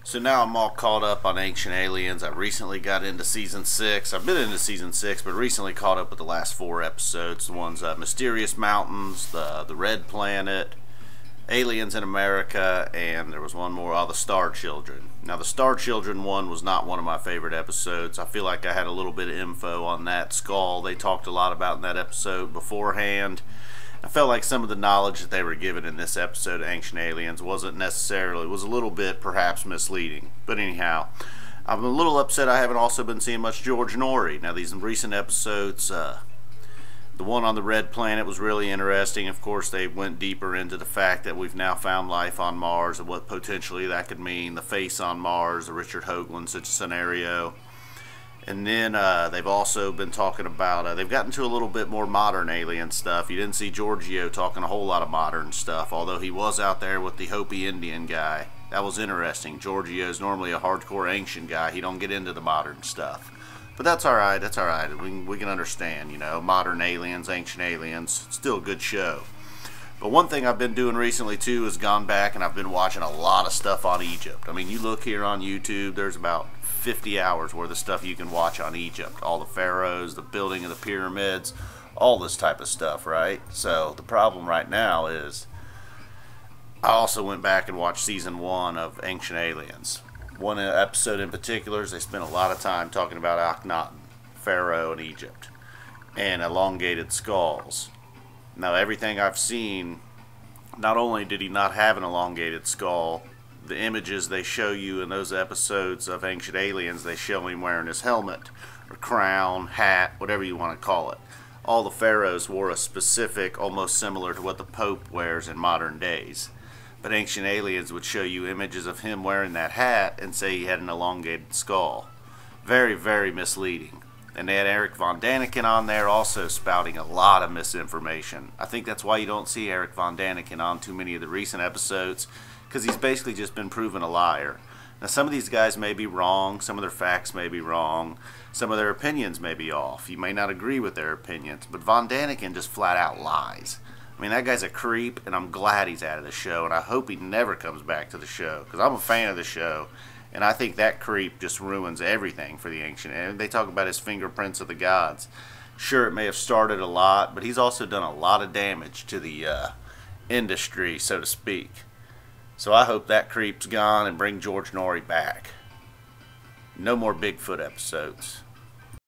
So now I'm all caught up on Ancient Aliens. I recently got into Season 6. I've been into Season 6, but recently caught up with the last 4 episodes. The ones Mysterious Mountains, the Red Planet, Aliens in America, and there was one more, the Star Children. Now the Star Children one was not one of my favorite episodes. I feel like I had a little bit of info on that skull they talked a lot about in that episode beforehand. I felt like some of the knowledge that they were given in this episode of Ancient Aliens wasn't necessarily, was a little bit perhaps misleading. But anyhow, I'm a little upset I haven't also been seeing much Giorgio. Now these recent episodes, the one on the Red Planet was really interesting. Of course, they went deeper into the fact that we've now found life on Mars and what potentially that could mean. The face on Mars, the Richard Hoagland such a scenario. And then they've also been talking about, they've gotten to a little bit more modern alien stuff. You didn't see Giorgio talking a whole lot of modern stuff, although he was out there with the Hopi Indian guy. That was interesting. Giorgio's normally a hardcore ancient guy. He don't get into the modern stuff. But that's alright, that's alright. We can understand, you know, modern aliens, ancient aliens. Still a good show. But one thing I've been doing recently too is gone back and I've been watching a lot of stuff on Egypt. I mean, you look here on YouTube, there's about 50 hours worth of stuff you can watch on Egypt. All the pharaohs, the building of the pyramids, all this type of stuff, right? So the problem right now is I also went back and watched season 1 of Ancient Aliens. One episode in particular is they spent a lot of time talking about Akhenaten, Pharaoh in Egypt, and elongated skulls. Now everything I've seen, not only did he not have an elongated skull, the images they show you in those episodes of Ancient Aliens, they show him wearing his helmet, or crown, hat, whatever you want to call it. All the pharaohs wore a specific, almost similar to what the Pope wears in modern days. But Ancient Aliens would show you images of him wearing that hat and say he had an elongated skull. Very, very misleading. And they had Eric Von Daniken on there also spouting a lot of misinformation. I think that's why you don't see Eric Von Daniken on too many of the recent episodes, because he's basically just been proven a liar. Now some of these guys may be wrong, some of their facts may be wrong, some of their opinions may be off. You may not agree with their opinions, but Von Daniken just flat out lies. I mean, that guy's a creep, and I'm glad he's out of the show, and I hope he never comes back to the show, because I'm a fan of the show, and I think that creep just ruins everything for the ancient. And they talk about his fingerprints of the gods. Sure, it may have started a lot, but he's also done a lot of damage to the industry, so to speak. So I hope that creep's gone and bring George Norrie back. No more Bigfoot episodes.